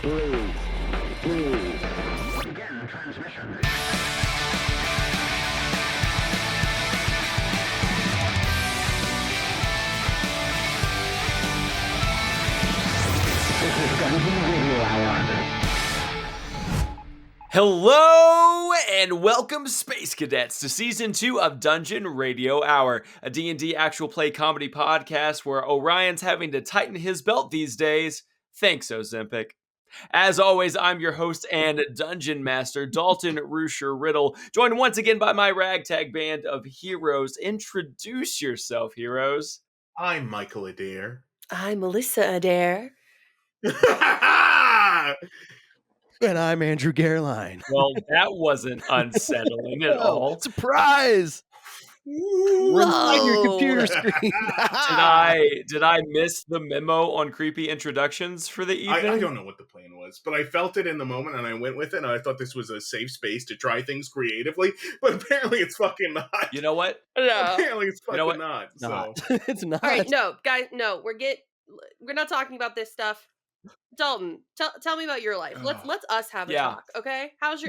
3, 2, begin transmission. This is Dungeon Radio Hour. Hello and welcome, Space Cadets, to Season 2 of Dungeon Radio Hour, a D&D actual play comedy podcast where Orion's having to tighten his belt these days. Thanks, Ozempic. As always, I'm your host and Dungeon Master, Dalton Rusher-Riddle, joined once again by my ragtag band of heroes. Introduce yourself, heroes. I'm Michael Adair. I'm Alissa Adair. And I'm Andrew Gehrlein. Well, that wasn't unsettling at all. Surprise! We're on your computer screen. Did I miss the memo on creepy introductions for the evening? I don't know what the plan was, but I felt it in the moment and I went with it, and I thought this was a safe space to try things creatively, but apparently it's fucking not. You know what? No. Apparently it's fucking what? not. Not. So. It's not. All right, no, guys, no, we're not talking about this stuff. Dalton, tell me about your life. Let's us have a talk, okay? How's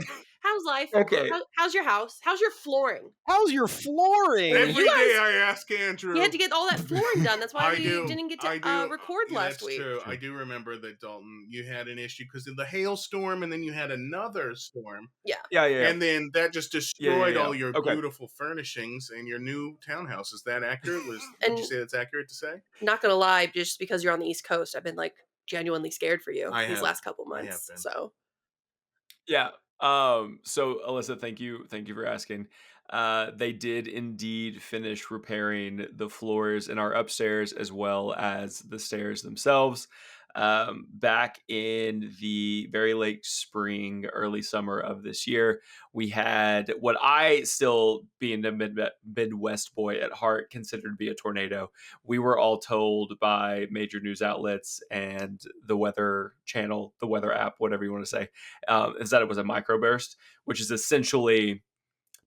life? Okay. How's your house? How's your flooring? How's your flooring? Every You guys- day I ask Andrew. You had to get all that flooring done. That's why I we do. didn't get to I do. record Yeah, last that's week. True. I do remember that, Dalton, you had an issue because of the hailstorm, and then you had another storm. Yeah. And then that just destroyed Yeah. all your Okay. beautiful furnishings and your new townhouse. Is that accurate? Would And- you say that's accurate to say? Not gonna lie, just because you're on the East Coast, I've been like genuinely scared for you I these have. last couple I have months. been. So Yeah. So Alyssa, thank you for asking. They did indeed finish repairing the floors in our upstairs as well as the stairs themselves. Back in the very late spring, early summer of this year, we had what I, still being a Midwest boy at heart, considered to be a tornado. We were all told by major news outlets and the Weather Channel, the weather app, whatever you want to say, is that it was a microburst, which is essentially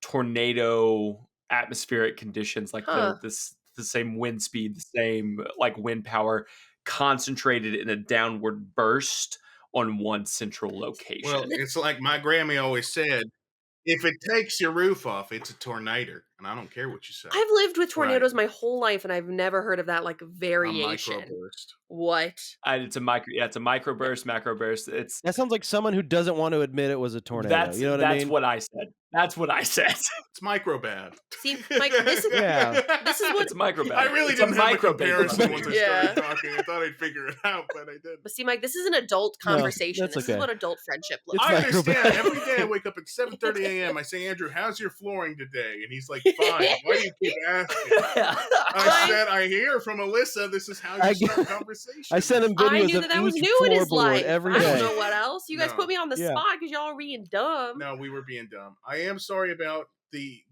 tornado atmospheric conditions, like the same wind speed, the same like wind power, concentrated in a downward burst on one central location. Well, it's like my Grammy always said, if it takes your roof off, it's a tornado. And I don't care what you say. I've lived with tornadoes Right. my whole life, and I've never heard of that like A variation. microburst. What? It's a microburst, macroburst. It's That sounds like someone who doesn't want to admit it was a tornado. You know what I mean? what I said. That's what I said. It's microbad. See, Mike, this is Yeah. this is what. It's microbad. I really It's a didn't have a micro comparison once I Yeah. started talking. I thought I'd figure it out, but I didn't. But see, Mike, this is an adult No, conversation. that's This okay. is what adult friendship looks It's I like. understand. microbad. Every day I wake up at 7:30 a.m. I say, Andrew, how's your flooring today? And he's like, fine. Why do you keep asking? I said, I hear from Alyssa, this is how you start conversations. I sent him I videos knew of that was each new in his floorboard life. every I day. don't know what else. You guys No. put me on the Yeah. spot because y'all are being dumb. No, we were being dumb. I am sorry about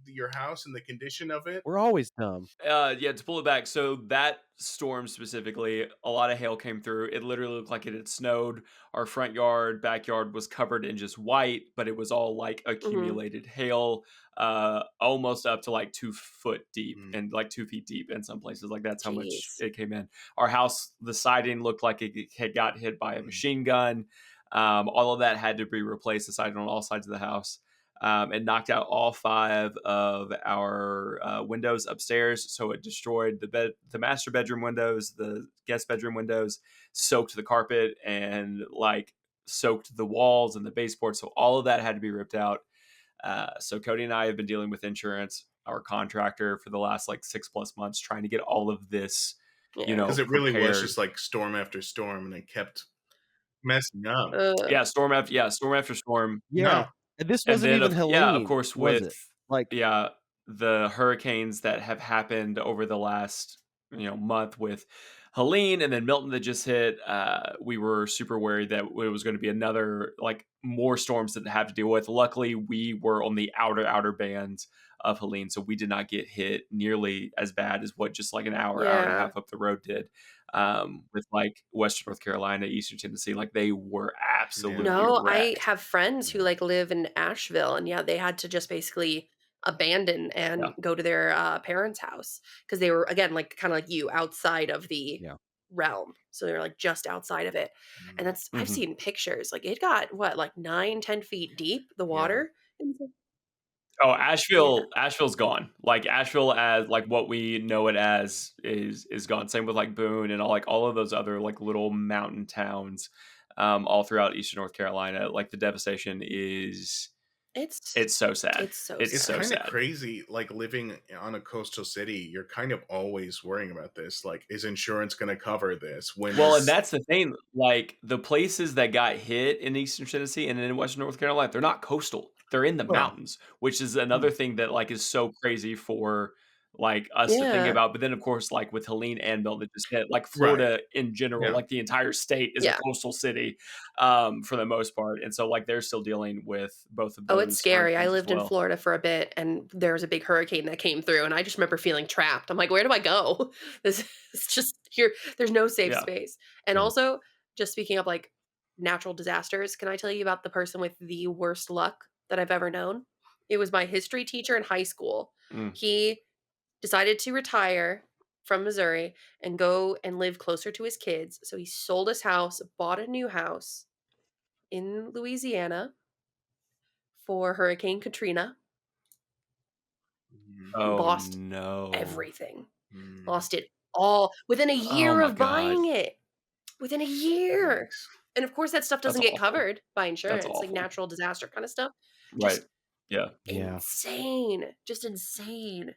your house and the condition of it. We're always dumb. Yeah, to pull it back. So that storm specifically, a lot of hail came through. It literally looked like it had snowed. Our front yard, backyard was covered in just white, but it was all like accumulated hail, almost up to like 2 foot deep and like 2 feet deep in some places. Like that's how much Jeez. it came in. Our house, the siding looked like it had got hit by a machine gun. All of that had to be replaced, the siding on all sides of the house. It knocked out all 5 of our windows upstairs, so it destroyed the master bedroom windows, the guest bedroom windows, soaked the carpet, and like soaked the walls and the baseboard. So all of that had to be ripped out. So Cody and I have been dealing with insurance, our contractor, for the last like 6+ months, trying to get all of this, Yeah. Because it really was prepared. just like storm after storm, and it kept messing up. Storm after storm. Yeah. No. And this And wasn't then, even Helene. of course, was with it? Like, the hurricanes that have happened over the last month, with Helene and then Milton that just hit, we were super worried that it was going to be another like more storms that have to deal with. Luckily, we were on the outer bands of Helene, so we did not get hit nearly as bad as what just like an hour and a half up the road did. With like Western North Carolina, Eastern Tennessee, like they were absolutely No, I wrecked. have friends who like live in Asheville, and yeah, they had to just basically abandon and go to their parents' house because they were, again, like kind of like you, outside of the realm. So they're like just outside of it. And that's, I've Mhm. seen pictures. Like it got what, like 9-10 feet deep, the water. Oh, Asheville's gone. Like Asheville as like what we know it as is gone. Same with like Boone and all of those other like little mountain towns all throughout eastern North Carolina. Like the devastation is it's so sad. It's so It's so kind sad. of crazy, like living on a coastal city. You're kind of always worrying about this. Like, is insurance going to cover this? Well, and that's the thing. Like the places that got hit in Eastern Tennessee and in Western North Carolina, they're not coastal. They're in the Well, mountains, which is another thing that like is so crazy for like us to think Yeah. about. But then of course, like with Helene and Milton that just hit, like Florida in general, Yeah. like the entire state is a Yeah. coastal city for the most part. And so like they're still dealing with both of those. Oh, it's scary. I hurricanes as lived in well. Florida for a bit and there was a big hurricane that came through and I just remember feeling trapped. I'm like, where do I go? This is just here. There's no safe Yeah. space. And also, just speaking of like natural disasters, can I tell you about the person with the worst luck that I've ever known? It was my history teacher in high school. Mm. He decided to retire from Missouri and go and live closer to his kids. So he sold his house, bought a new house in Louisiana for Hurricane Katrina. Oh Lost no. everything. Mm. Lost it all within a year my of buying it. Within a year. Yikes. And of course that stuff That's doesn't get awful. covered by insurance, like awful. natural disaster kind of stuff. Right. Just Yeah. insane. Just insane.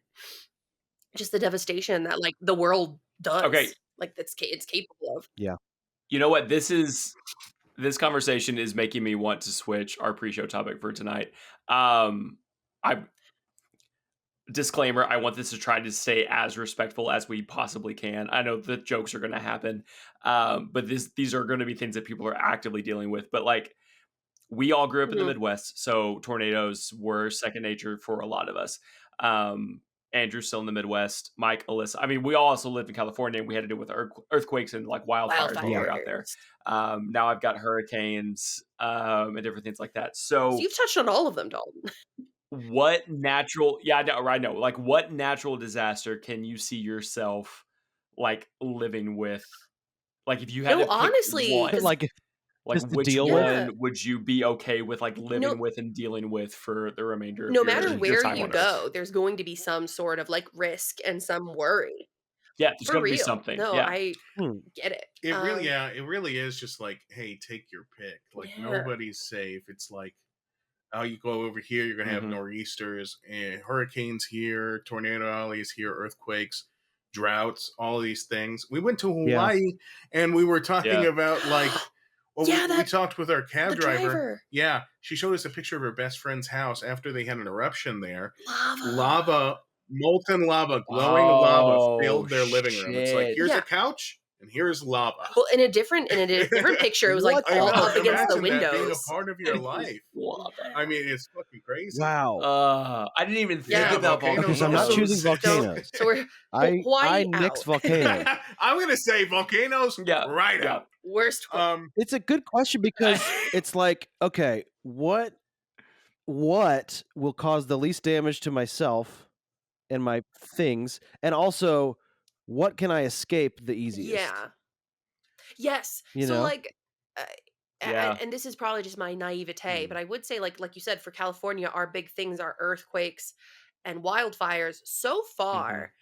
Just the devastation that like the world does. Okay. Like it's capable of. You know what? This conversation is making me want to switch our pre-show topic for tonight. Disclaimer, I want this to try to stay as respectful as we possibly can. I know the jokes are going to happen, but these are going to be things that people are actively dealing with. But like, we all grew up in the Midwest, so tornadoes were second nature for a lot of us. Andrew's still in the Midwest. Mike, Alyssa. I mean, we all also lived in California, and we had to deal with earthquakes and like wildfires when we were out there. Now I've got hurricanes and different things like that. So you've touched on all of them, Dalton. What natural? Yeah, I know. Like, what natural disaster can you see yourself like living with? Like, if you had to pick honestly, one, like just to which deal one with? would you be okay with like living with and dealing with for the remainder of no your matter your where time you on Earth? go, there's going to be some sort of like risk and some worry. Yeah, there's For going to be real. something. No, Yeah. I get it. It really is just like, hey, take your pick. Like nobody's safe. It's like, oh, you go over here, you're gonna have nor'easters and hurricanes here, tornado alleys here, earthquakes, droughts, all these things. We went to Hawaii and we were talking about like, well, we talked with our cab driver. Yeah, she showed us a picture of her best friend's house after they had an eruption there. Lava, molten lava, glowing lava filled their living room. It's like, here's a couch and here's lava. Well, in a different picture, it was like all up against the windows. That being a part of your life. I mean, it's fucking crazy. Wow. I didn't even think about volcanoes. Because I'm not choosing volcanoes. So we're I nix volcanoes. I'm gonna say volcanoes right out. Worst. It's a good question because it's like, okay, what will cause the least damage to myself and my things, and also what can I escape the easiest? Yeah. Yes. You so know? like, and this is probably just my naivete, but I would say like you said, for California, our big things are earthquakes and wildfires. So far,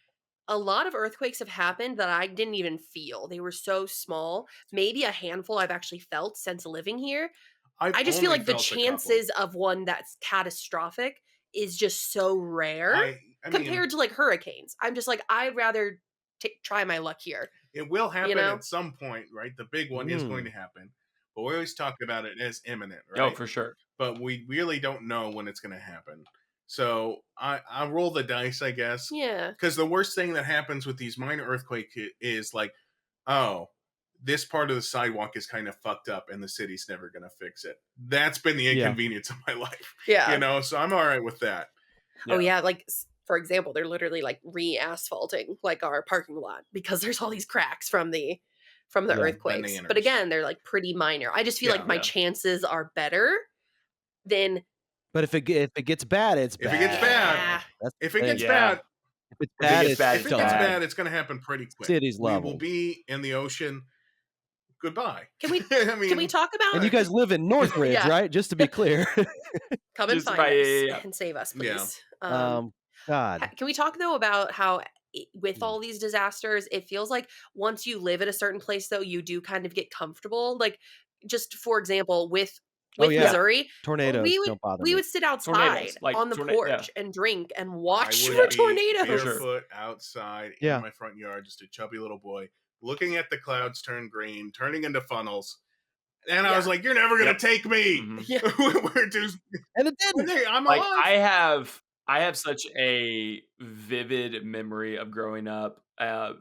a lot of earthquakes have happened that I didn't even feel. They were so small. Maybe a handful I've actually felt since living here. I just feel like the chances of one that's catastrophic is just so rare I mean, compared to like hurricanes. I'm just like, I'd rather try my luck here. It will happen at some point, right? The big one is going to happen. But we always talk about it as imminent, right? Oh, for sure. But we really don't know when it's going to happen. So I roll the dice, I guess. Yeah. Because the worst thing that happens with these minor earthquakes is like, oh, this part of the sidewalk is kind of fucked up and the city's never going to fix it. That's been the inconvenience of my life. Yeah. You know, so I'm all right with that. Oh, yeah. Like, for example, they're literally like re-asphalting like our parking lot because there's all these cracks from the earthquakes. bananas. But again, they're like pretty minor. I just feel like my chances are better than. But if it gets bad, it's bad. If it gets bad, Yeah. That's if the it thing. gets bad, If it's If it bad, gets bad, If it's it it's gets done. bad, it's going to happen pretty quick. City's We will leveled. be in the ocean. Goodbye. Can we I mean, can we talk about And you guys live in Northridge, Yeah. right? Just to be clear. come and Just find right, us yeah. and save us, Yeah. please? God. Can we talk though about how with all these disasters, it feels like once you live at a certain place, though, you do kind of get comfortable. Like, just for example, with Oh, yeah. Missouri, Tornadoes we would don't bother me. sit outside Tornadoes, like, on the yeah. porch and drink and watch I for would be tornadoes. barefoot outside Yeah. in my front yard, just a chubby little boy, looking at the clouds turn green, turning into funnels. And I was like, "You're never gonna Yep. take me." Mhm. Yeah. We're just, And it didn't. I'm Like alive. I have such a vivid memory of growing up,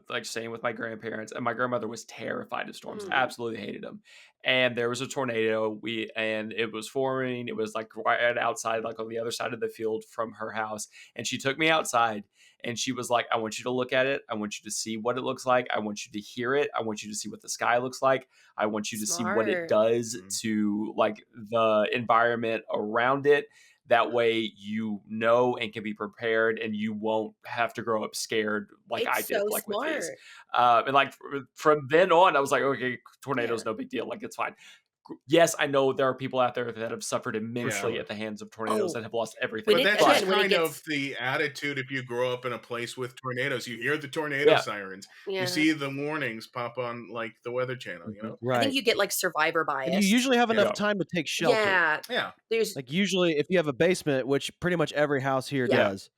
like staying with my grandparents, and my grandmother was terrified of storms, Mm. absolutely hated them. And there was a tornado, and it was forming. It was like right outside, like on the other side of the field from her house. And she took me outside, and she was like, "I want you to look at it. I want you to see what it looks like. I want you to hear it. I want you to see what the sky looks like. I want you to see what it Smart. does Mhm. to like the environment around it. That way you know and can be prepared, and you won't have to grow up scared like I It's did, so like with these." smart. And like from then on, I was like, okay, tornadoes, Yeah. no big deal. Like, it's fine. Yes, I know there are people out there that have suffered immensely Yeah. at the hands of tornadoes Oh. that have lost everything. But When it- that's just again, when it kind gets- of the attitude if you grow up in a place with tornadoes. You hear the tornado Yeah. sirens. Yeah. You see the warnings pop on like the Weather Channel, you know? I Right. think you get like survivor bias. And you usually have enough Yeah. time to take shelter. Yeah. Yeah. There's Like usually if you have a basement, which pretty much every house here Yeah. does,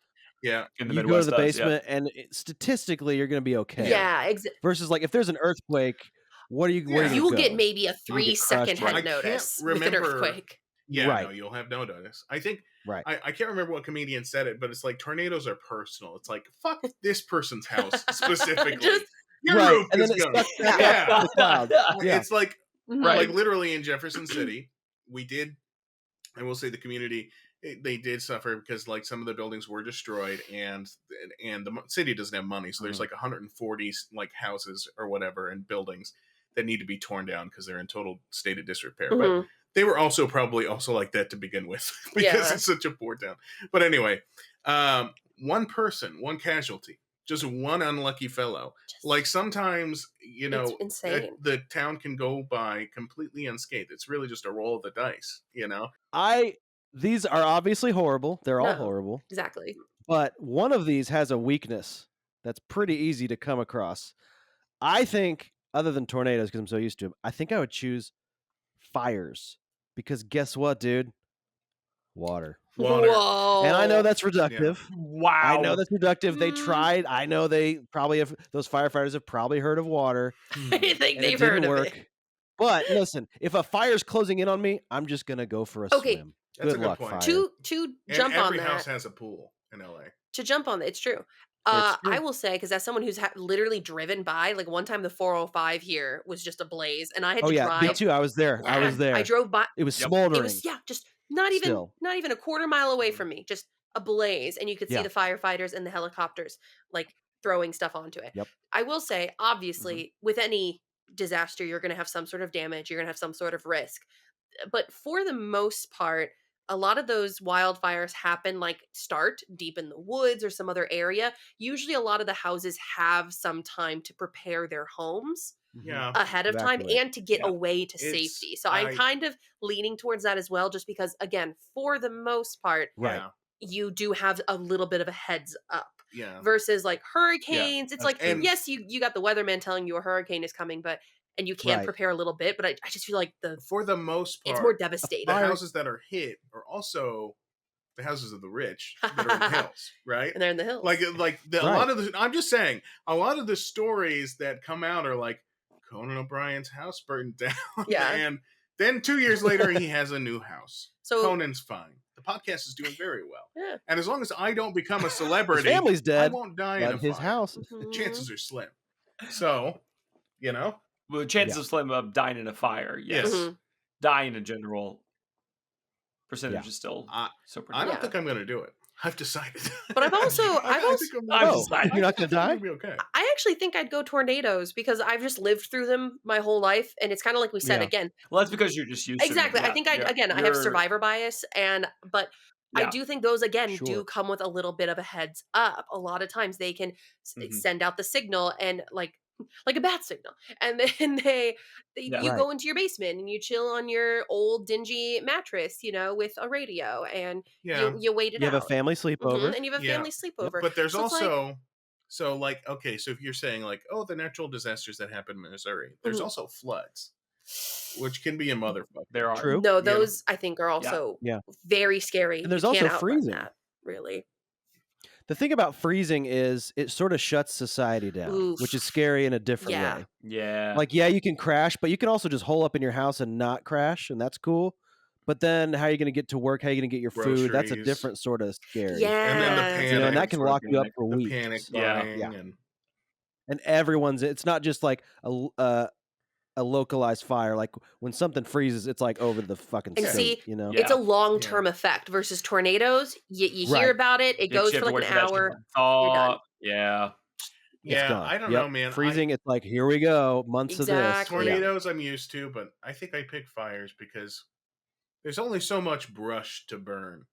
Yeah. In the you go to Midwest the does, yeah. basement and statistically you're going to be okay. yeah. Versus like if there's an earthquake, where are you Yeah. gonna You will go? get maybe a get 3-second crushed, head I can't notice with an remember- earthquake. Yeah, Right. no, you'll have no notice. I think Right. I can't remember what comedian said it, but it's like tornadoes are personal. It's like fuck this person's house specifically. Just- Your Right. roof And is then it gone. sucks back Yeah. up to the clouds. Yeah. It's like Mhm. like literally in Jefferson City, we did. I will say the community they did suffer because like some of the buildings were destroyed, and the city doesn't have money, so there's like 140 like houses or whatever and buildings that need to be torn down because they're in total state of disrepair. But Mhm. they were also probably also like that to begin with because Yeah. it's such a poor town. But anyway, one person, one casualty, just one unlucky fellow. Just- Like sometimes, you It's know, insane. the town can go by completely unscathed. It's really just a roll of the dice, you know? These are obviously horrible. They're all No. horrible. Exactly. But one of these has a weakness that's pretty easy to come across. I think, other than tornadoes, because I'm so used to them, I think I would choose fires. Because guess what, dude? Water. Water. Whoa. And I know that's reductive. Wow. I know that's reductive. They Mm. tried. I know they probably have. Those firefighters have probably heard of water. I think And they've it heard didn't of work. it. But listen, if a fire's closing in on me, I'm just gonna go for a Okay. swim. That's a Good good luck, point. fire. To And jump on every house that. has a pool in LA. To jump on that, it's true. It's true. I will say, because as someone who's literally driven by, like one time the 405 here was just ablaze, and I had Oh to yeah, drive. me too. I was there. I was Yeah, there. I drove by. It was Yep. smoldering. It was just not even a quarter mile away from me, just a blaze, and you could see Yeah. the firefighters and the helicopters like throwing stuff onto it. Yep. I will say, obviously, with any disaster, you're going to have some sort of damage, you're going to have some sort of risk, but for the most part, a lot of those wildfires start deep in the woods or some other area. Usually a lot of the houses have some time to prepare their homes Mhm. Yeah. ahead of time Exactly. and to get Yeah. away to It's- safety. So I'm kind of leaning towards that as well, just because, again, for the most part, Right. Yeah. you do have a little bit of a heads up Yeah. versus like hurricanes. It's that's like, true. yes, you got the weatherman telling you a hurricane is coming, and you can Right. prepare a little bit, but I just feel like For the most part, it's more devastating. the fire- houses that are hit are also the houses of the rich that are in the hills, right? And they're in the hills. A Right. lot of the I'm just saying a lot of the stories that come out are like Conan O'Brien's house burned down. Yeah. And then 2 years later he has a new house. So Conan's fine. The podcast is doing very well. yeah. And as long as I don't become a His celebrity, family's I dead, won't die in a but his fire. house. The Mhm. chances are slim. So, you know, Well, chances Yeah. of slim of dying in a fire, yes. Yes. Mhm. Dying in general, percentage Yeah. is still I- so I pretty. don't Yeah. think I'm going to do it. I've decided. But I've also- I I've think I'm I've gonna- decided. You're not gonna die? I'll be okay. I actually think I'd go tornadoes because I've just lived through them my whole life, and it's kind of like we said Yeah. again. Well, that's because you're just used Exactly. to them. I think I yeah. again I have You're- survivor bias, but I do think those, again, Sure. do come with a little bit of a heads up. A lot of times they can send out the signal and like a bat signal. And then you Right. go into your basement and you chill on your old dingy mattress, with a radio, and Yeah. you wait it You out. have a family sleepover. And you have a Yeah. family sleepover. But there's So it's like- also so if you're saying like, oh, the natural disasters that happen in Missouri, there's also floods, which can be a motherfucker. There are. True. No, those I think are also Yeah. very scary. And there's You can't also outrun freezing. that, really. The thing about freezing is it sort of shuts society down, which is scary in a different Yeah. way. Yeah. Like, yeah, you can crash, but you can also just hole up in your house and not crash, and that's cool. But then how are you going to get to work? How are you going to get your food? That's a Groceries. different sort of scary. Yeah. And then the panic. And that can lock you up for the weeks. panic Yeah. buying Yeah. and And it's not just like a localized fire. Like when something freezes, it's like over the fucking And state, see, Yeah. it's a long-term effect versus tornadoes. You hear Right. about it. It goes You for have to like wait an for that shit hour. to You're done. thaw. Yeah. It's yeah, gone. I don't Yep. know, man. Freezing, it's like, here we go. Months of this. Exactly. Tornadoes I'm used to, but I think I pick fires because there's only so much brush to burn.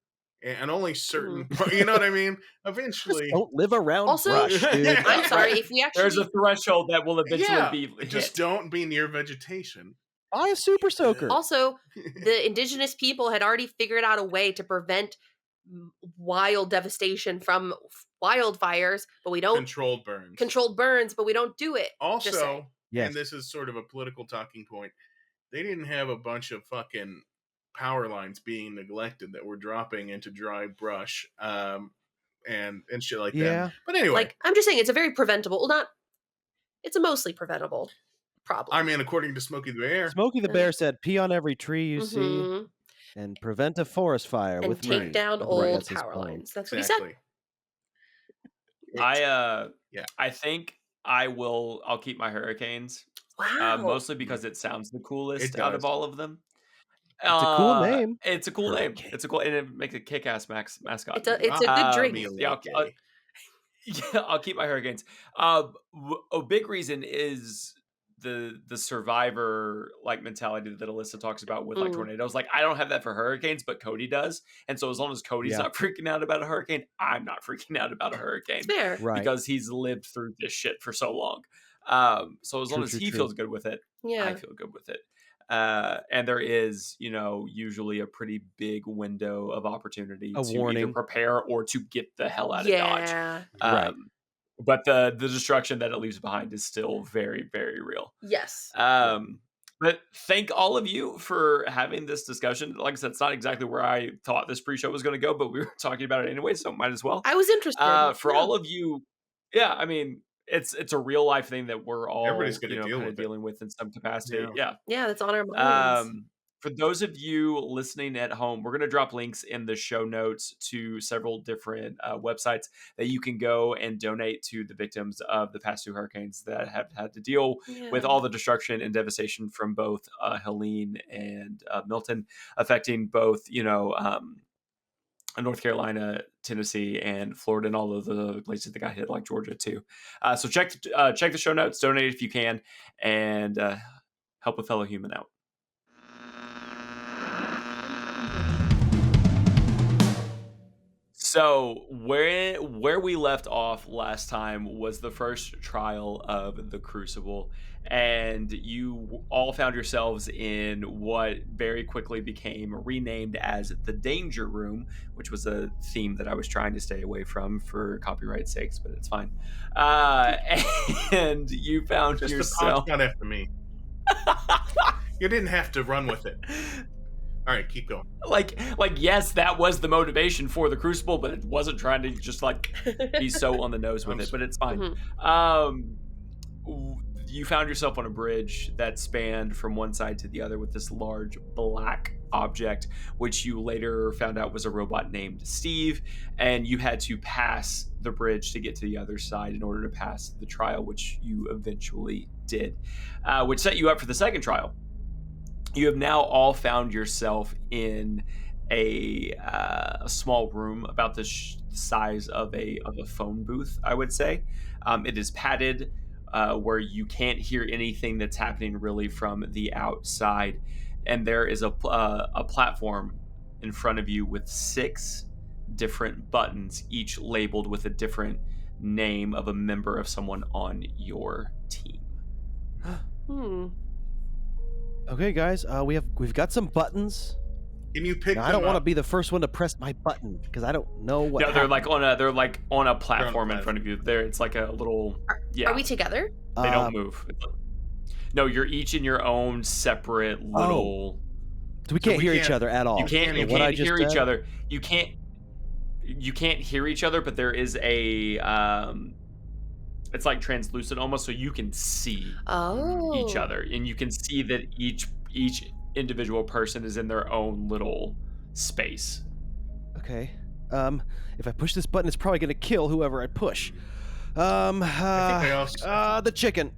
And only certain, you know what I mean? Eventually. Just don't live around Also, brush, dude. I'm sorry, if we actually There's a threshold that will eventually be hit. Just don't be near vegetation. Buy a super soaker. Also, the indigenous people had already figured out a way to prevent wild devastation from wildfires, but we don't Controlled burns. controlled burns, but we don't do it. Just saying. Also, Yes. and this is sort of a political talking point, they didn't have a bunch of fucking power lines being neglected that were dropping into dry brush and shit like Yeah. that. But anyway, Like, I'm just saying, it's a very preventable. Well, it's a mostly preventable problem. I mean, according to Smokey the Bear, Smokey the Bear said, pee on every tree you see Mhm. and prevent a forest fire And with take me. down I believe old that's his power poem. lines. That's what he said. exactly. I think I'll keep my hurricanes. Wow. Mostly because it sounds the coolest It out of does. all of them. It's a cool name. It's a cool name. Hurricane. It's a cool, and it makes a kick-ass mascot. It's a good drink. Me a Yeah, little I'll- gay. Yeah, I'll keep my hurricanes. A big reason is the survivor like mentality that Alissa talks about with like tornadoes. Like, I don't have that for hurricanes, but Cody does. And so as long as Cody's Yeah. not freaking out about a hurricane, I'm not freaking out about a hurricane. It's fair. Right. Because he's lived through this shit for so long. So as long as he feels good with it, Yeah. I feel good with it. And there is, usually a pretty big window of opportunity A to either warning. prepare or to get the hell out of Dodge. Yeah. Right. But the destruction that it leaves behind is still very, very real. Yes. But thank all of you for having this discussion. Like I said, it's not exactly where I thought this pre-show was going to go, but we were talking about it anyway, so might as well. I was interested. For all of you, yeah, I mean, it's a real life thing that we're all Everybody's gonna deal kind of with it. dealing with in some capacity. Yeah. Yeah, that's on our minds. For those of you listening at home, we're going to drop links in the show notes to several different websites that you can go and donate to the victims of the past two hurricanes that have had to deal with all the destruction and devastation from both Helene and Milton, affecting both, North Carolina, Tennessee, and Florida, and all of the places that got hit, like Georgia too. So check the show notes, donate if you can, and help a fellow human out. So where we left off last time was the first trial of the Crucible, and you all found yourselves in what very quickly became renamed as the Danger Room, which was a theme that I was trying to stay away from for copyright sakes, but it's fine. And you found Just yourself. the not after me. You didn't have to run with it. All right, keep going. Like yes, that was the motivation for the Crucible, but it wasn't trying to just like be so on the nose with it, but it's fine. You found yourself on a bridge that spanned from one side to the other with this large black object, which you later found out was a robot named Steve, and you had to pass the bridge to get to the other side in order to pass the trial, which you eventually did, which set you up for the second trial. You have now all found yourself in a small room about the size of a phone booth, I would say. It is padded, where you can't hear anything that's happening really from the outside. And there is a platform in front of you with 6 different buttons, each labeled with a different name of a member of someone on your team. Okay, guys, we've got some buttons. Can you pick Now, them I don't want to up? be the first one to press my button because I don't know what. No, they're happened. like on a platform in front of you. It's like a little. Yeah. Are we together? They don't move. No, you're each in your own separate little. So we can't hear each other at all. You can't hear each other. You can't hear each other, but there is a it's like translucent almost, so you can see each other, and you can see that each individual person is in their own little space. Okay. If I push this button, it's probably gonna kill whoever I push. The chicken.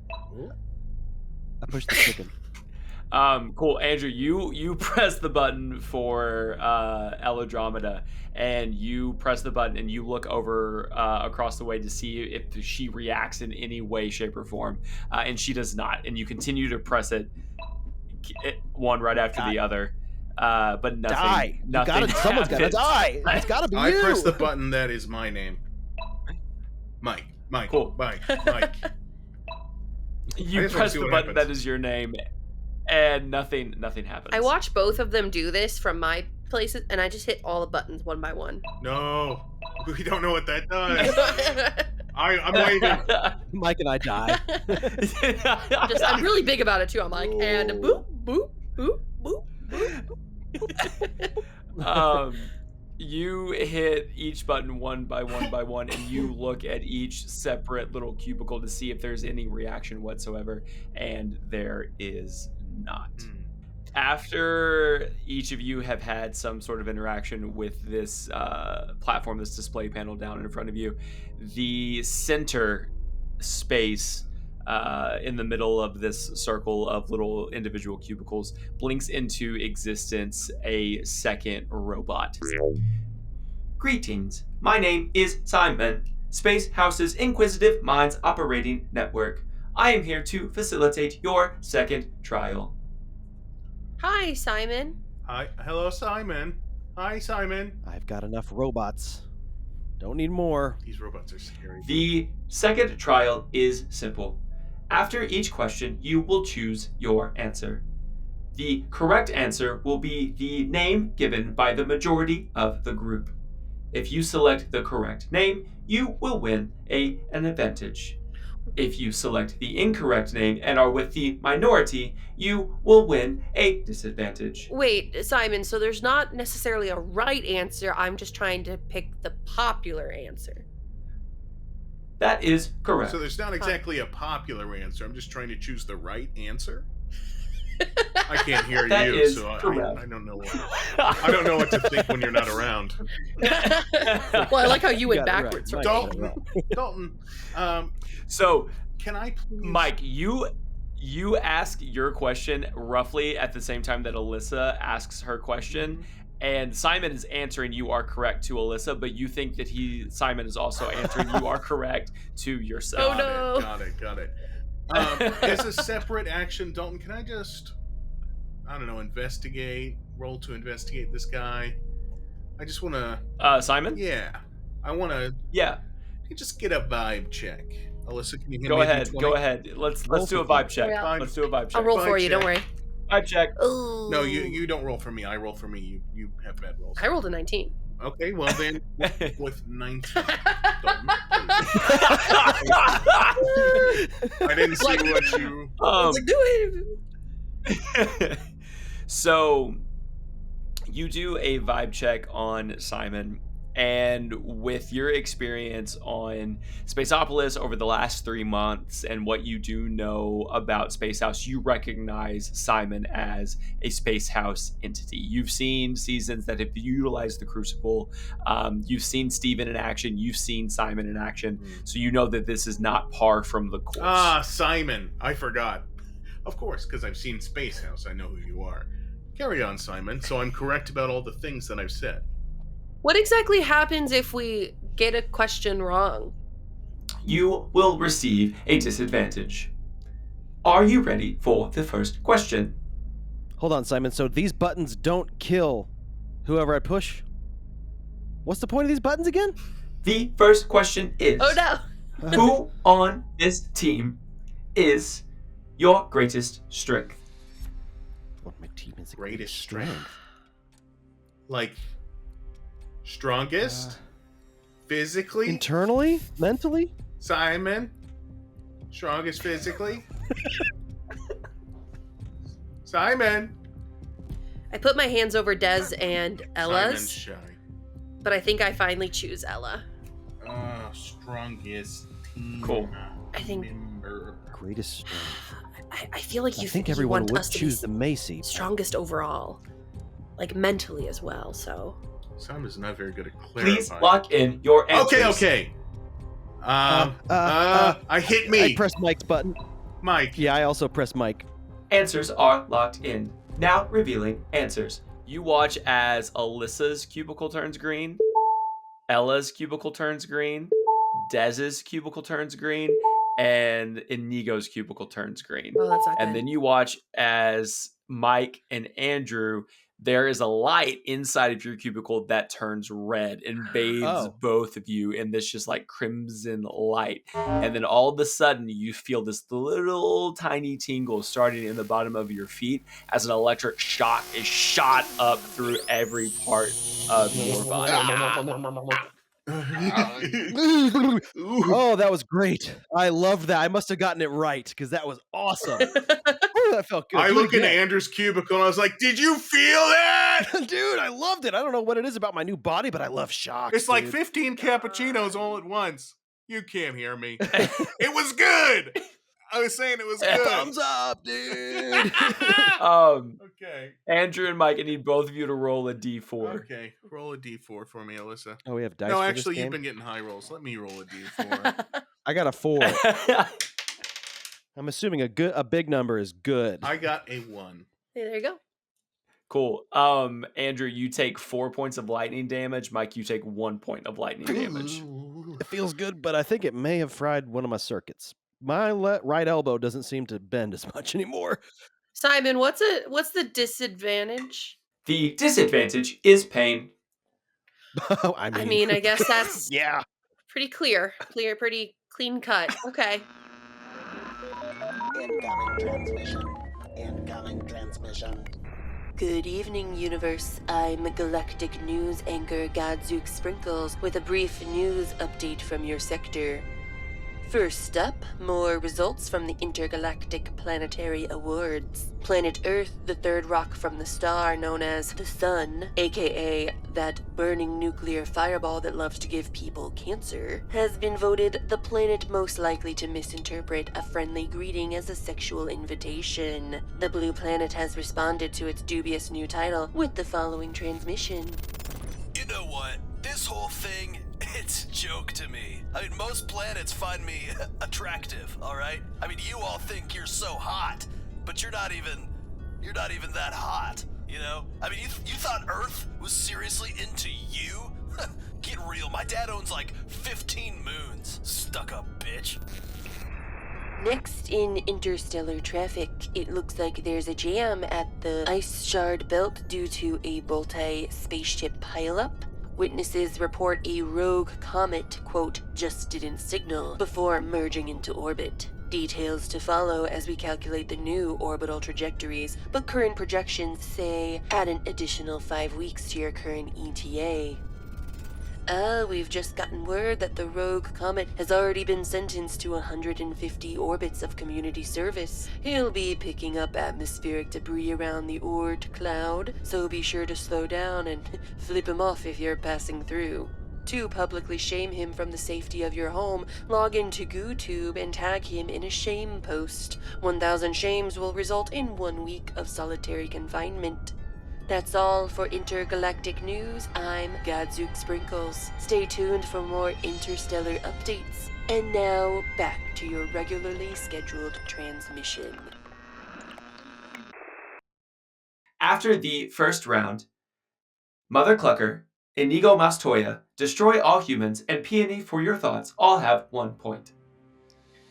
I pushed the chicken. Cool, Andrew. You press the button for Elodromeda, and you press the button, and you look over across the way to see if she reacts in any way, shape, or form, and she does not. And you continue to press it, one right after the other, but nothing. Die. Nothing. Someone's gotta die. It's gotta be you. I press the button that is my name. Mike. Cool. Mike. You press the button that is your name, and nothing happens. I watch both of them do this from my places, and I just hit all the buttons one by one. No, we don't know what that does. I'm waiting. Mike and I die. I'm really big about it too. I'm like, and boop, boop, boop, boop, boop. You hit each button one by one, and you look at each separate little cubicle to see if there's any reaction whatsoever, and there is not. After each of you have had some sort of interaction with this platform, this display panel down in front of you, the center space in the middle of this circle of little individual cubicles blinks into existence a second robot. Greetings, my name is Simon, Space House's Inquisitive Minds Operating Network. I am here to facilitate your second trial. Hi, Simon. Hi, hello, Simon. Hi, Simon. I've got enough robots. Don't need more. These robots are scary. The second trial is simple. After each question, you will choose your answer. The correct answer will be the name given by the majority of the group. If you select the correct name, you will win an advantage. If you select the incorrect name and are with the minority, you will win a disadvantage. Wait, Simon, so there's not necessarily a right answer. I'm just trying to pick the popular answer. That is correct. So there's not exactly a popular answer. I'm just trying to choose the right answer. I can't hear That you, is so I correct. don't know. I don't know what to think when you're not around. Well, I like how you went got it backwards. right. Right. Dalton. So, Can I please? Mike, you ask your question roughly at the same time that Alissa asks her question, and Simon is answering you are correct to Alissa, but you think that Simon is also answering you are correct to yourself. Oh, no. Got it. As a separate action, Dalton, can I just, roll to investigate this guy? I just want to... Simon? Yeah. I want to Yeah. just get a vibe check. Alyssa, can you hand Go me a ahead. D20? Go ahead. Let's do a vibe check. Yeah. Let's do a vibe check. I'll roll Vibe for you, don't check. worry. Vibe check. Ooh. No, you don't roll for me. I roll for me. You have bad rolls. I rolled a 19. Okay, well then, with 19. Dalton, I didn't see what you... Do it. So you do a vibe check on Simon, and with your experience on Spaceopolis over the last 3 months and what you do know about Space House, you recognize Simon as a Space House entity. You've seen seasons that have utilized the Crucible. You've seen Steven in action. You've seen Simon in action. So you know that this is not par from the course. Ah, Simon. I forgot. Of course, because I've seen Space House. I know who you are. Carry on, Simon. So I'm correct about all the things that I've said. What exactly happens if we get a question wrong? You will receive a disadvantage. Are you ready for the first question? Hold on, Simon. So these buttons don't kill whoever I push? What's the point of these buttons again? The first question is, Oh no. who on this team is your greatest strength? What my team is Greatest strength. Like, strongest? Physically? Internally? Mentally? Simon? Strongest physically? Simon? I put my hands over Des and Simon's Ella's, shy. but I think I finally choose Ella. Strongest team Cool. I think- member. Greatest strength. I feel like I you think you everyone want would us to choose be the Macy. strongest overall, like mentally as well. So Simon's not very good at clarifying. Please lock in your answers. Okay. I hit me. I pressed Mike's button. Mike. Yeah, I also pressed Mike. Answers are locked in. Now revealing answers. You watch as Alyssa's cubicle turns green, Ella's cubicle turns green, Dez's cubicle turns green, and Inigo's cubicle turns green. oh, that's not And good. then you watch as Mike and Andrew, there is a light inside of your cubicle that turns red and bathes Oh. both of you in this just like crimson light. And then all of a sudden you feel this little tiny tingle starting in the bottom of your feet as an electric shock is shot up through every part of your body. Oh, that was great. I loved that. I must have gotten it right because that was awesome. Ooh, that felt good. I Do it look into again. Andrew's cubicle and I was like, did you feel that? Dude, I loved it. I don't know what it is about my new body, but I love shocks. It's like dude. 15 cappuccinos all at once. You can't hear me. It was good. I was saying it was good. Thumbs up, dude. Okay. Andrew and Mike, I need both of you to roll a d4. Okay. Roll a d4 for me, Alyssa. Oh, we have dice. No, for actually, this you've game? been getting high rolls. Let me roll a d4. I got a 4. I'm assuming a big number is good. I got a 1. Hey, there you go. Cool. Andrew, you take 4 points of lightning damage. Mike, you take 1 point of lightning damage. It feels good, but I think it may have fried one of my circuits. My right elbow doesn't seem to bend as much anymore. Simon, what's the disadvantage? The disadvantage is pain. I I mean, I guess that's yeah. pretty clear, pretty clean cut. Okay. Incoming transmission. Incoming transmission. Good evening, universe. I'm Galactic News Anchor Godzook Sprinkles with a brief news update from your sector. First up, more results from the Intergalactic Planetary Awards. Planet Earth, the third rock from the star known as the Sun, aka that burning nuclear fireball that loves to give people cancer, has been voted the planet most likely to misinterpret a friendly greeting as a sexual invitation. The blue planet has responded to its dubious new title with the following transmission. You know what? This whole thing, it's a joke to me. I mean, most planets find me attractive, all right? I mean, you all think you're so hot, but you're not even that hot, you know? I mean, you thought Earth was seriously into you? Get real, my dad owns like 15 moons, stuck-up bitch. Next in interstellar traffic, it looks like there's a jam at the ice shard belt due to a multi-spaceship pileup. Witnesses report a rogue comet, quote, just didn't signal before merging into orbit. Details to follow as we calculate the new orbital trajectories, but current projections say add an additional 5 weeks to your current ETA. We've just gotten word that the rogue comet has already been sentenced to 150 orbits of community service. He'll be picking up atmospheric debris around the Oort cloud, so be sure to slow down and flip him off if you're passing through. To publicly shame him from the safety of your home, log into GooTube and tag him in a shame post. 1,000 shames will result in 1 week of solitary confinement. That's all for intergalactic news. I'm Godzook Sprinkles. Stay tuned for more interstellar updates. And now, back to your regularly scheduled transmission. After the first round, Mother Clucker, Inigo Montoya, Destroy All Humans, and Peony for Your Thoughts all have 1 point.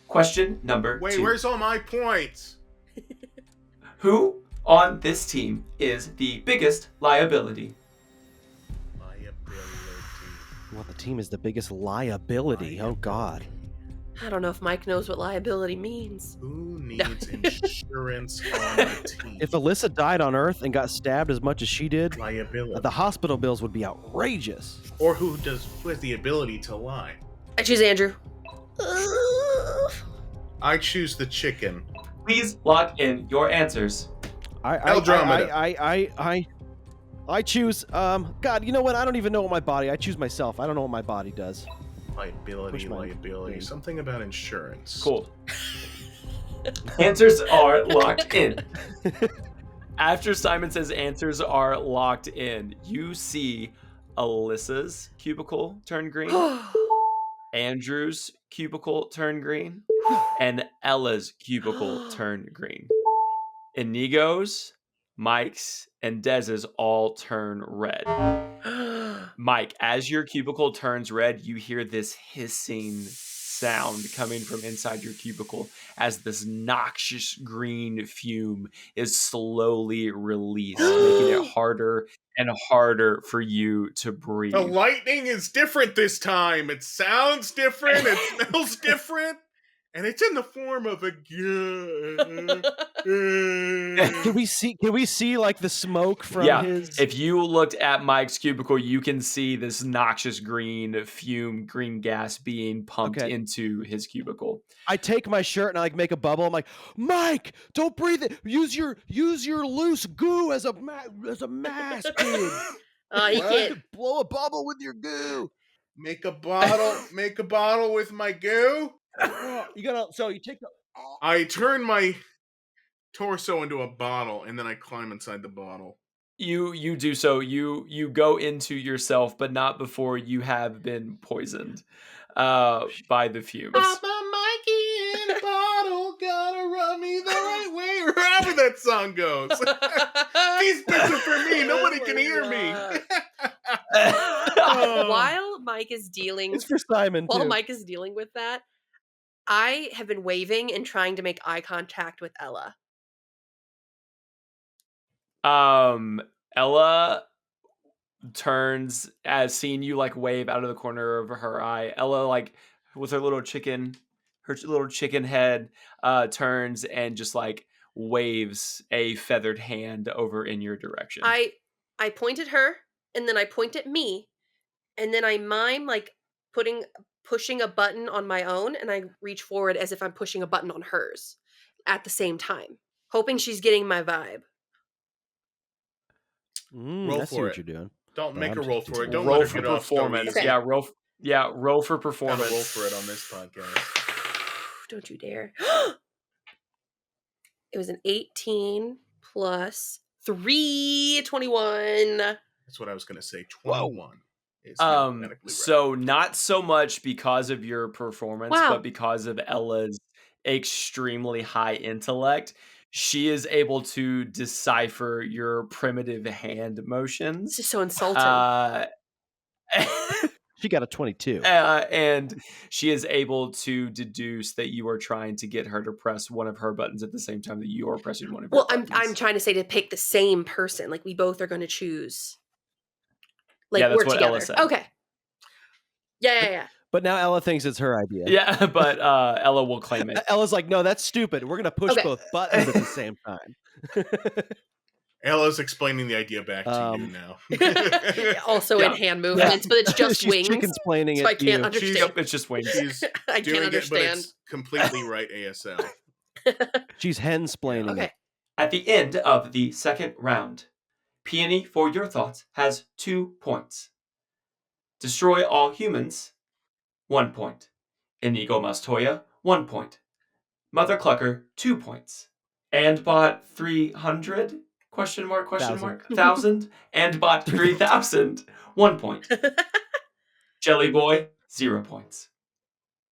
Question number 2. Wait, where's all my points? Who on this team is the biggest liability? Liability. Well, the team is the biggest liability. Oh, God. I don't know if Mike knows what liability means. Who needs insurance on the team? If Alissa died on Earth and got stabbed as much as she did, Liability. the hospital bills would be outrageous. Or who has the ability to lie? I choose Andrew. I choose the chicken. Please lock in your answers. I choose, God, you know what? I don't even know what my body, I choose myself. I don't know what my body does. Liability. Something about insurance. Cool. Answers are locked in. After Simon says answers are locked in, you see Alyssa's cubicle turn green, Andrew's cubicle turn green, and Ella's cubicle turn green. Inigo's, Mike's, and Dez's all turn red. Mike, as your cubicle turns red, you hear this hissing sound coming from inside your cubicle as this noxious green fume is slowly released, making it harder and harder for you to breathe. The lightning is different this time. It sounds different. It smells different. And it's in the form of a Can we see like the smoke from his? If you looked at Mike's cubicle, you can see this noxious green fume, green gas being pumped into his cubicle. I take my shirt and I like make a bubble. I'm like, Mike, don't breathe it. Use your loose goo as a mask, dude. You can't blow a bubble with your goo. Make a bottle with my goo. You take the. I turn my torso into a bottle, and then I climb inside the bottle. You do so. You go into yourself, but not before you have been poisoned by the fumes. Papa Mikey in a bottle, gotta rub me the right way. However that song goes. These bits are for me. Nobody can hear me. While Mike is dealing, it's for Simon. While Mike is dealing with that, I have been waving and trying to make eye contact with Ella. Ella turns as seeing you like wave out of the corner of her eye. Ella, like with her little chicken head, turns and just like waves a feathered hand over in your direction. I point at her, and then I point at me, and then I mime like pushing a button on my own, and I reach forward as if I'm pushing a button on hers at the same time, hoping she's getting my vibe. Roll for what you're doing. Don't make her roll for it. Don't roll let her for get off performance. so easy. Roll for performance. Gotta roll for it on this podcast. Don't you dare. It was an 18 plus 3, 21. That's what I was gonna say. 21. So not so much because of your performance, but because of Ella's extremely high intellect. She is able to decipher your primitive hand motions. This is so insulting. She got a 22. And she is able to deduce that you are trying to get her to press one of her buttons at the same time that you are pressing one of her buttons. I'm trying to say to pick the same person. Like, we both are going to choose. Like, that's we're what together. Ella said. Okay. Yeah. But now Ella thinks it's her idea. Yeah, but Ella will claim it. Ella's like, no, that's stupid. We're going to push both buttons at the same time. Ella's explaining the idea back to you now. Also in hand movements, but it's just wings. She's chicken-splaining so I can't understand. It's just wings. I can't understand. But it's completely right ASL. She's hen-splaining it. At the end of the second round, Peony for Your Thoughts has 2 points. Destroy All Humans, 1 point. Inigo Montoya, 1 point. Mother Clucker, 2 points. And bot 300? Question mark, 1,000. And bot 3,000, 1 point. Jelly Boy, 0 points.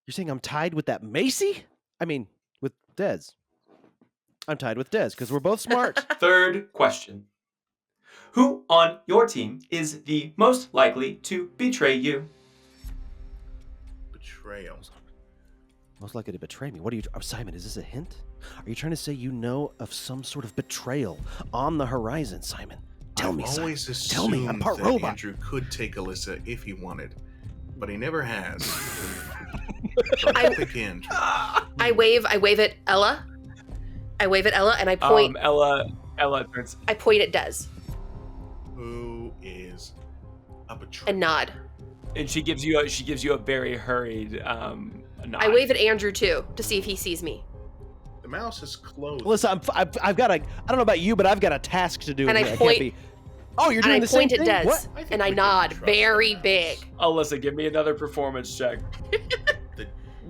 You're saying I'm tied with that Macy? I mean, with Dez. I'm tied with Dez because we're both smart. Third question. Who on your team is the most likely to betray you? Betrayal. Most likely to betray me. What are you... Simon, is this a hint? Are you trying to say you know of some sort of betrayal on the horizon, Simon? Tell me, Simon. Tell me, I'm part that robot. Andrew could take Alissa if he wanted. but he never has. So I'll pick Andrew. I wave at Ella. And I point. Ella turns. I point at Des. Who is a betrayer? And nod. And she gives you a very hurried nod. I wave at Andrew too to see if he sees me. The mouse is closed. Listen, I've got I don't know about you, but I've got a task to do. And I can't point- be, oh, you're doing And I the same point at thing? Des. What? And I nod very big. Alyssa, give me another performance check.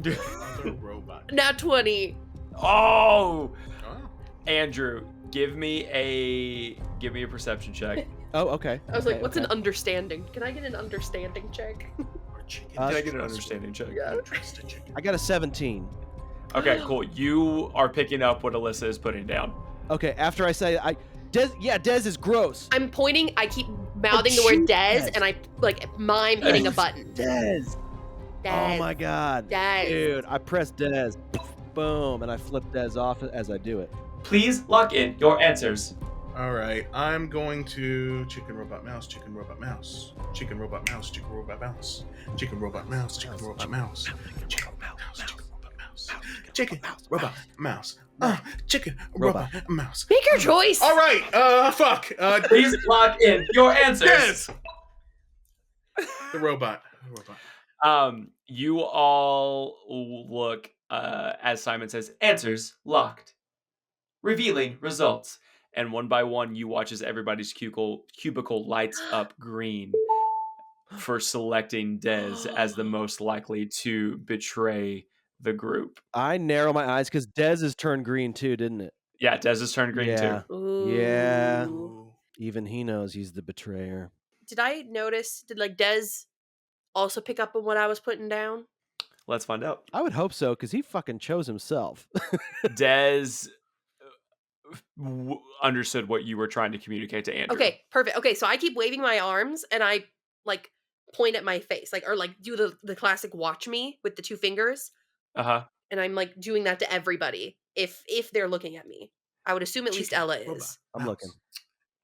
The other robot. Not 20. Oh, Oh. Andrew, give me a perception check. Oh, okay. I was like, Okay, what's an okay. understanding? Can I get an understanding check? Our chicken Can Can I get an trust understanding check? Yeah. you. Trust the chicken. I got a 17. Okay, cool. You are picking up what Alyssa is putting down. Okay, after I say Des is gross. I'm pointing, I keep mouthing the word shoot Des, Des. and I like mime hitting a button. Des. Des. Oh my god. Des. Dude, I press Des. Boom, and I flip Des off as I do it. Please lock in your answers. All right, I'm going to chicken robot mouse, chicken robot mouse, chicken robot mouse, chicken robot mouse, chicken robot mouse, chicken robot mouse, chicken robot mouse, chicken robot mouse, chicken robot mouse. Make your choice. All right, fuck. Please lock in your answers. Yes. The robot. You all look as Simon says, answers locked. Revealing results. And one by one, you watch as everybody's cubicle lights up green for selecting Des as the most likely to betray the group. I narrow my eyes because Des has turned green too, didn't it? Yeah, Des has turned green Yeah. too. Ooh. Yeah. Ooh. Even he knows he's the betrayer. Did I notice, did like Des also pick up on what I was putting down? Let's find out. I would hope so because he fucking chose himself. Des understood what you were trying to communicate to Andrew. Okay, perfect. Okay, so I keep waving my arms and I like point at my face, like, or like do the classic watch me with the two fingers. Uh-huh. And I'm like doing that to everybody if they're looking at me. I would assume at least Chicken Ella robot is, I'm looking.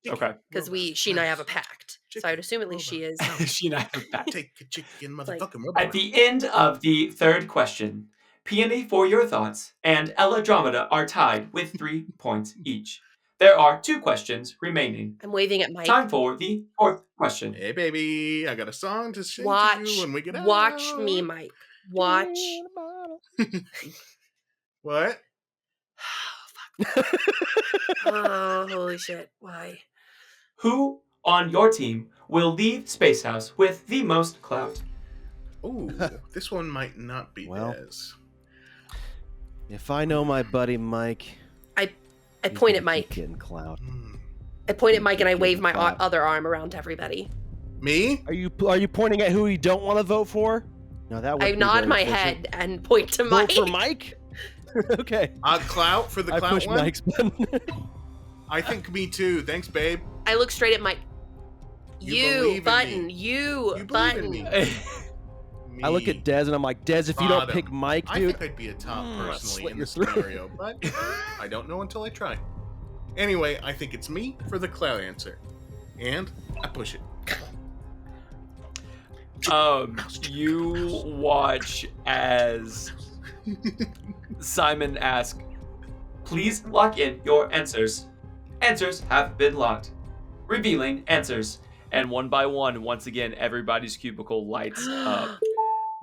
Okay. because she and I have a pact. So I would assume at least she is. She and I have that. Take a chicken Like- motherfucking robot. At the end of the third question, Peony for Your Thoughts and Ella Dramata are tied with 3 points each. There are 2 questions remaining. I'm waving at Mike. Time for the 4th question. Hey baby, I got a song to sing to Watch, you when we get out. watch me, Mike. Watch. What? Oh, holy shit! Why? Who on your team will leave Space House with the most clout? Ooh, this one might not be Well. Des. If I know my buddy Mike, I he's point gonna at Mike. keep getting clout. Hmm. I point at Mike and I wave my Wow. other arm around to everybody. Me? Are you pointing at who you don't want to vote for? No, that would. I nod my head and point to Vote Mike. for Mike. Okay. Clout for the I clout push one? Mike's button. I think me too. Thanks, babe. I look straight at Mike. You You believe in button. me. You You believe button. in me. I look at Des and I'm like, Des, if you don't pick Bottom. Mike, I dude. think I'd be a top Mm, personally slit in your this throat. scenario, but I don't know until I try. Anyway, I think it's me for the clout answer. And I push it. You watch as Simon asks, please lock in your answers. Answers have been locked. Revealing answers. And one by one, once again, everybody's cubicle lights up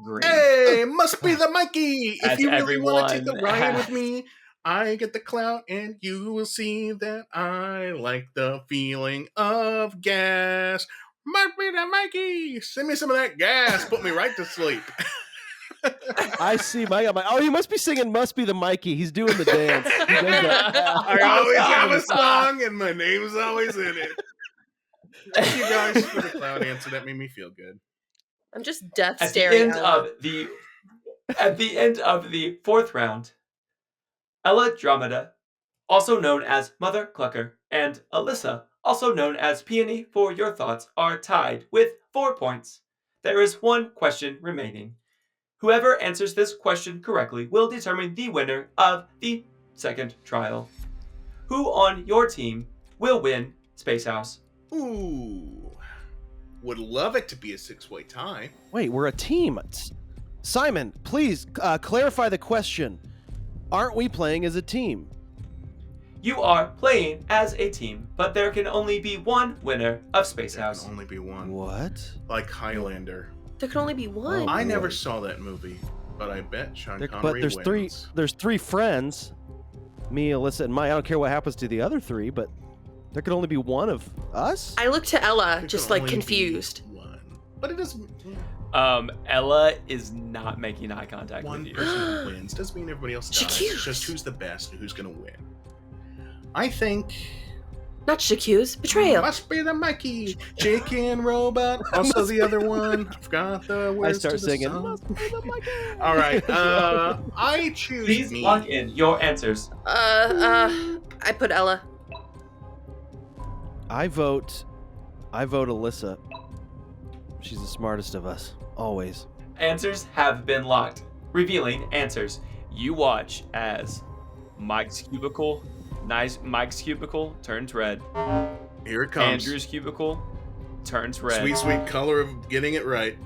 green. Hey, must be the Mikey! If As you really want to take the everyone ride with has- me, I get the clout and you will see that I like the feeling of gas. Must be the Mikey! Send me some of that gas. Put me right to sleep. I see Mike. I'm like, oh, he must be singing "Must Be the Mikey." He's doing the dance. He does that. I always have a song and my name's always in it. Thank you guys for the cloud answer. That made me feel good. I'm just death At the staring end at of the 4th round, Ella Dramata, also known as Mother Clucker, and Alissa, also known as Peony for Your Thoughts, are tied with 4 points. There is 1 question remaining. Whoever answers this question correctly will determine the winner of the 2nd trial. Who on your team will win Space House? Ooh. Would love it to be a 6-way tie. Wait, we're a team. Simon, please clarify the question. Aren't we playing as a team? You are playing as a team, but there can only be one winner of Space There House. can only be one. What? Like Highlander. There can only be one. Oh, I never boy. saw that movie, but I bet Sean But Connery there's wins. there's three friends. Me, Alyssa, and Mike. I don't care what happens to the other three, but there could only be one of us. I look to Ella, There just can like only be confused. One. But it doesn't. Ella is not making eye contact One with you. person wins. Doesn't mean everybody else dies. Shakir. It's just who's the best and who's gonna win. I think Not Shakuse. Betrayal. must be the Mikey Chicken Robot. Also the other one. I forgot the I words start to the singing. song. "Must be the Mikey." All right. I choose Please me. lock in your answers. I put Ella. I vote Alyssa. She's the smartest of us, always. Answers have been locked. Revealing answers. You watch as Mike's cubicle turns red. Here it comes. Andrew's cubicle turns red. Sweet, sweet color of getting it right.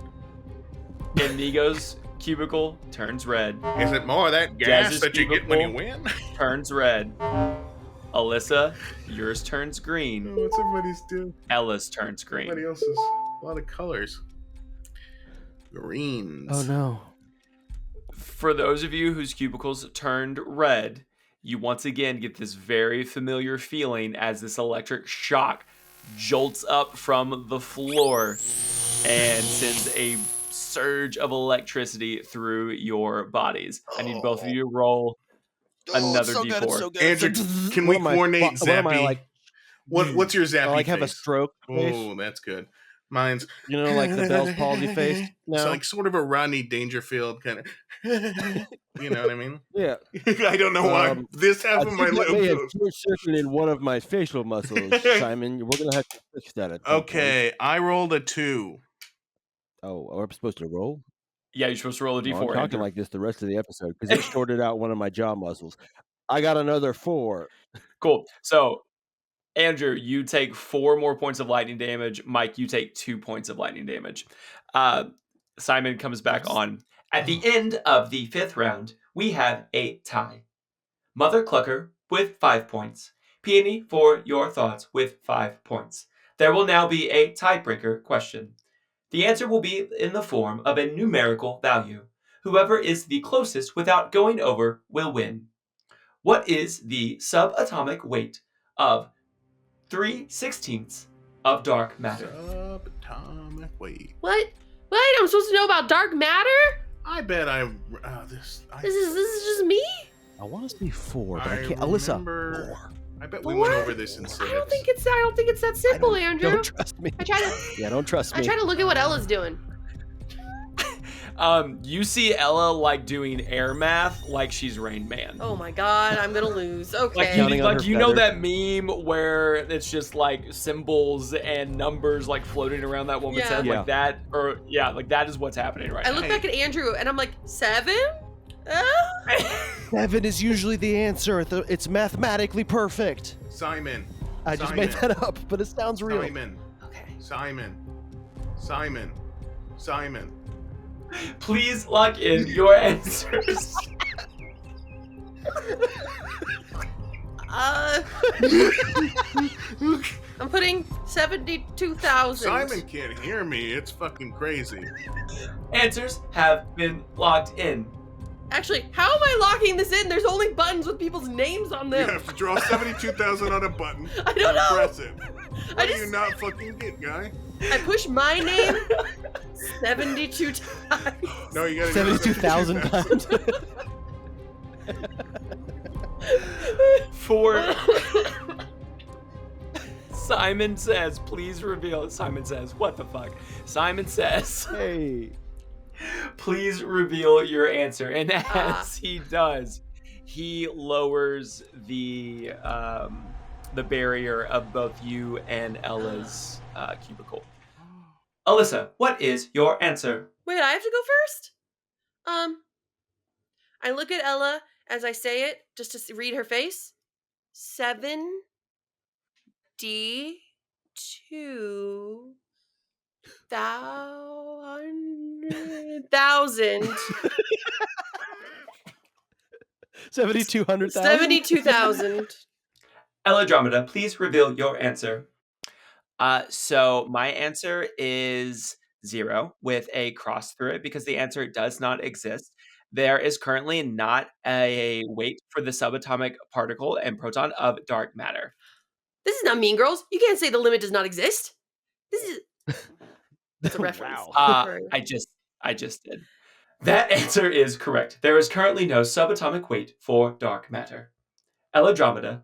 Inigo's cubicle turns red. Is it more of that gas Jaz's that you get when you cubicle. win? Turns red. Alyssa, yours turns green. What's everybody's doing? Ella's turns green. Everybody else's. A lot of colors. Greens. Oh no. For those of you whose cubicles turned red, you once again get this very familiar feeling as this electric shock jolts up from the floor and sends a surge of electricity through your bodies. I need both of you to roll another D4. Andrew, can we coordinate What am I zappy? like? What's your zappy I like have a face? stroke face. Oh, that's good. Mine's You know, like the Bell's palsy face. It's No. like sort of a Rodney Dangerfield kind of. You know what I mean? Yeah. I don't know why this half I of my think that may have lip. short-circuited in one of my facial muscles, Simon. We're gonna have to fix that. At some point. Okay, I rolled a 2. Oh, are we supposed to roll? Yeah, you're supposed to roll a No, D4. I'm talking Andrew. like this the rest of the episode because it shorted out one of my jaw muscles. I got another 4. Cool. So, Andrew, you take 4 more points of lightning damage. Mike, you take 2 points of lightning damage. Simon comes back on. At the end of the 5th round, we have a tie. Mother Clucker with 5 points. Peony for your thoughts with 5 points. There will now be a tiebreaker question. The answer will be in the form of a numerical value. Whoever is the closest without going over will win. What is the subatomic weight of 3/16 of dark matter? Subatomic weight. What? I'm supposed to know about dark matter? I bet This is just me? I want to say 4, but I I can't. Alyssa, remember- 4. I bet we went 4? over this in I civics. don't think it's that simple, Andrew. Don't trust me. I try to Yeah, don't trust me. look at what Ella's doing. You see Ella like doing air math like she's Rain Man. Oh my god, I'm gonna lose. Okay. Like Counting on her you know feather. that meme where it's just like symbols and numbers like floating around that woman's Yeah. head Yeah. like that, or yeah, like that is what's happening right I now. look back at Andrew and I'm like, 7? 7 is usually the answer. It's mathematically perfect. Simon. I just made Simon. that up, but it sounds real. Simon. Okay. Simon. Please lock in your answers. I'm putting 72,000. Simon can't hear me. It's fucking crazy. Answers have been locked in. Actually, how am I locking this in? There's only buttons with people's names on You them. have to draw 72,000 on a button. I don't know. Press it. I What do just- you not fucking get, guy? I push my name 72 times. No, you gotta 72,000 times. For Simon says, please reveal. Simon says, what the fuck? Simon says, Hey. please reveal your answer. And as he does, he lowers the barrier of both you and Ella's cubicle. Alyssa, what is your answer? Wait, I have to go first? I look at Ella as I say it, just to read her face. 7D2. 100,000. 7,200,000. 72,000. Elladromeda, please reveal your answer. So my answer is 0 with a cross through it because the answer does not exist. There is currently not a weight for the subatomic particle and proton of dark matter. This is not Mean Girls. You can't say the limit does not exist. This is that's a reference. Wow. I just did. That answer is correct. There is currently no subatomic weight for dark matter. Elladromeda,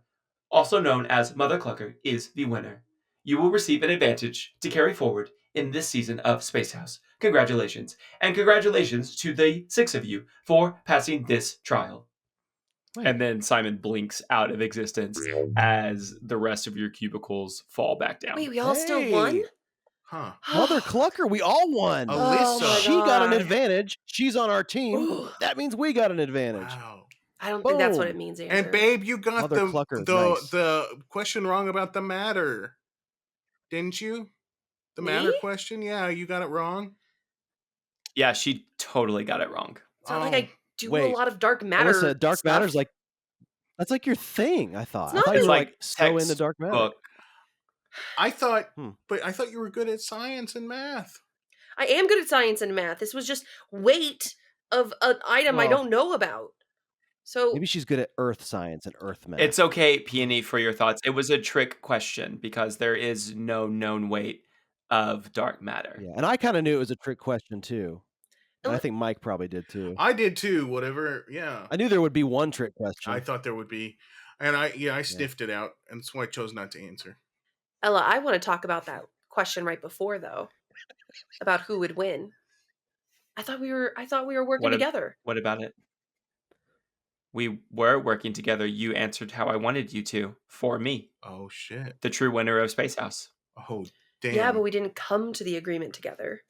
also known as Mother Clucker, is the winner. You will receive an advantage to carry forward in this season of Space House. Congratulations. And congratulations to the 6 of you for passing this trial. Wait. And then Simon blinks out of existence as the rest of your cubicles fall back down. Wait, we all still won? Huh. Mother Clucker, we all won. Alissa. She got an advantage. She's on our team. Ooh. That means we got an advantage. Wow. I don't think that's what it means, Andrew. And babe, you got Mother Clucker is nice. the question wrong about the matter. Didn't you? The matter question? Yeah, you got it wrong. Yeah, she totally got it wrong. It's not like I do a lot of dark matter. Melissa, dark stuff. matter's like that's like your thing, I thought. It's I thought you were like so textbook. into dark matter. I thought but I thought you were good at science and math. I am good at science and math. This was just weight of an item I don't know about. So maybe she's good at earth science and earth math. It's okay, Peony, for your thoughts. It was a trick question because there is no known weight of dark matter. Yeah, and I kind of knew it was a trick question too. And I think Mike probably did too. I did too, whatever. Yeah. I knew there would be one trick question. I thought there would be. And I sniffed it out, and that's why I chose not to answer. Ella, I want to talk about that question right before though. About who would win. I thought we were working together. What about it? We were working together. You answered how I wanted you to for me. Oh shit. The true winner of Space House. Oh damn. Yeah, but we didn't come to the agreement together.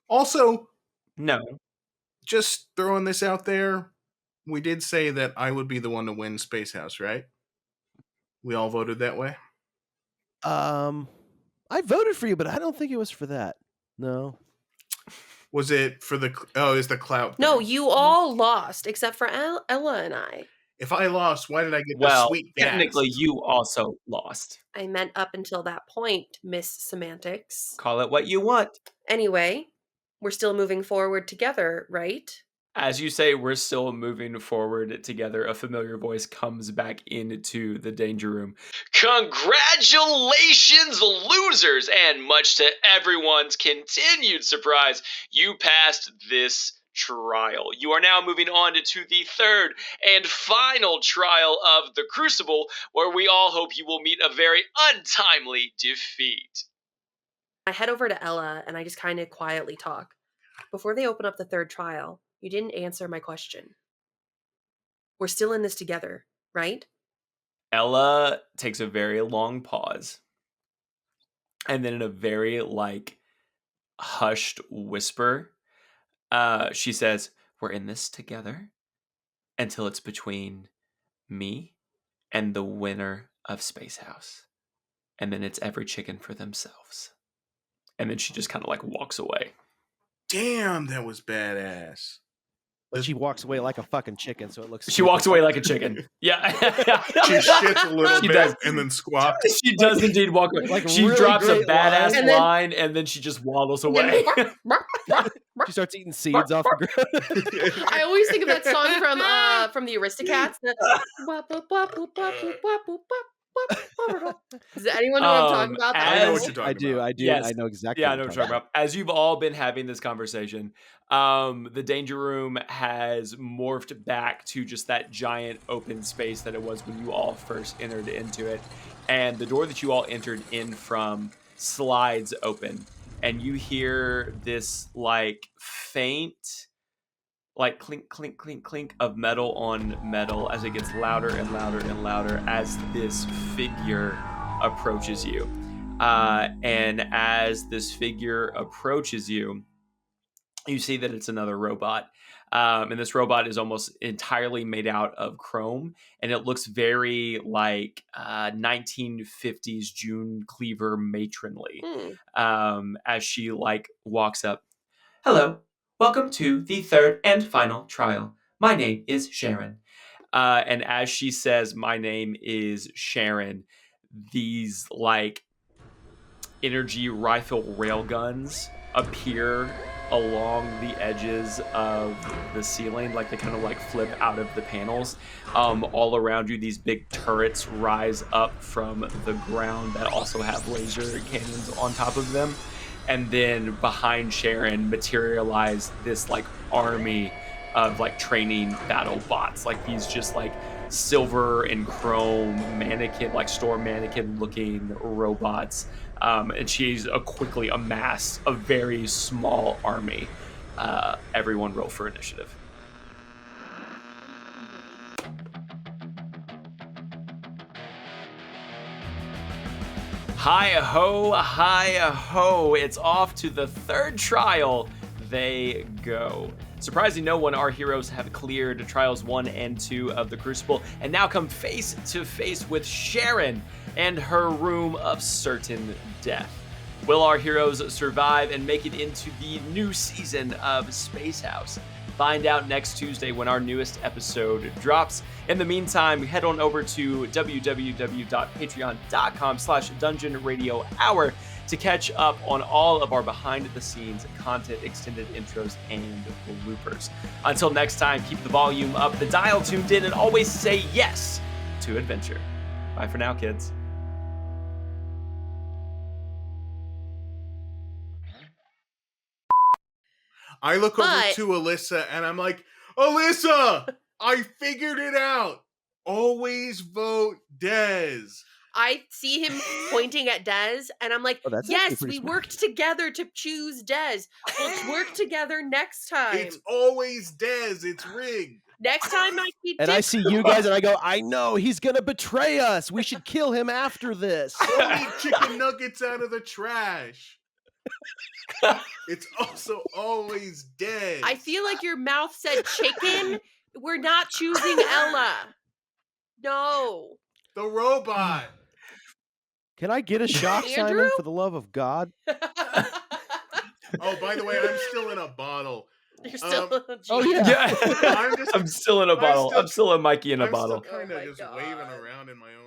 Also, no. Just throwing this out there, we did say that I would be the one to win Space House, right? We all voted that way? I voted for you, but I don't think it was for that. No. Was it for the is the clout? No, you all lost except for Ella and I. If I lost, why did I get the sweet gas? Technically, you also lost. I meant up until that point, Miss Semantics. Call it what you want. Anyway, we're still moving forward together, right? As you say, we're still moving forward together. A familiar voice comes back into the danger room. Congratulations, losers! And much to everyone's continued surprise, you passed this trial. You are now moving on to the third and final trial of the Crucible, where we all hope you will meet a very untimely defeat. I head over to Ella and I just kind of quietly talk. Before they open up the third trial, you didn't answer my question. We're still in this together, right? Ella takes a very long pause. And then in a very, hushed whisper, she says, we're in this together until it's between me and the winner of Space House. And then it's every chicken for themselves. And then she just kind of, walks away. Damn, that was badass. But she walks away like a fucking chicken, so it looks... She walks away like a chicken. Yeah. She shits a little bit and then squawks. She does indeed walk away. She really drops a badass line and then she just waddles away. She starts eating seeds off the ground. I always think of that song from the Aristocats. Does anyone know what I'm talking about? I know what you're talking about. I do. Yes. I know exactly what you're talking about. As you've all been having this conversation, the danger room has morphed back to just that giant open space that it was when you all first entered into it. And the door that you all entered in from slides open. And you hear this faint clink, clink, clink, clink of metal on metal as it gets louder and louder and louder as this figure approaches you. And as this figure approaches you, you see that it's another robot. And this robot is almost entirely made out of chrome, and it looks very like 1950s June Cleaver matronly. As she like walks up. Hello, welcome to the third and final trial. My name is Sharon. And as she says, my name is Sharon, these like energy rifle railguns appear along the edges of the ceiling, like they kind of like flip out of the panels. All around you, these big turrets rise up from the ground that also have laser cannons on top of them. And then behind Sharon materialize this like army of like training battle bots, like these just like silver and chrome mannequin, like store mannequin looking robots. And she's quickly amassed a very small army. Everyone roll for initiative. Hi-ho, it's off to the third trial. They go. Surprising no one, our heroes have cleared trials 1 and 2 of the Crucible and now come face to face with Sharon and her room of certain death. Will our heroes survive and make it into the new season of Space House? Find out next Tuesday when our newest episode drops. In the meantime, head on over to www.patreon.com/DungeonRadioHour to catch up on all of our behind-the-scenes content, extended intros, and bloopers. Until next time, keep the volume up, the dial tuned in, and always say yes to adventure. Bye for now, kids. I look over to Alissa and I'm like, Alissa, I figured it out. Always vote Dez. I see him pointing at Dez, and I'm like, yes, we worked together to choose Dez. Let's work together next time. It's always Dez. It's rigged. Next time I see And I see you guys, and I go, I know, he's going to betray us. We should kill him after this. Go eat chicken nuggets out of the trash. It's also always Dez. I feel like your mouth said chicken. We're not choosing Ella. No. The robot. Can I get a shot, Simon, for the love of God? Oh, by the way, I'm still in a bottle. You're still oh, yeah. I'm still in a bottle. I'm still a Mikey in a bottle. I'm still kind of just waving around in my own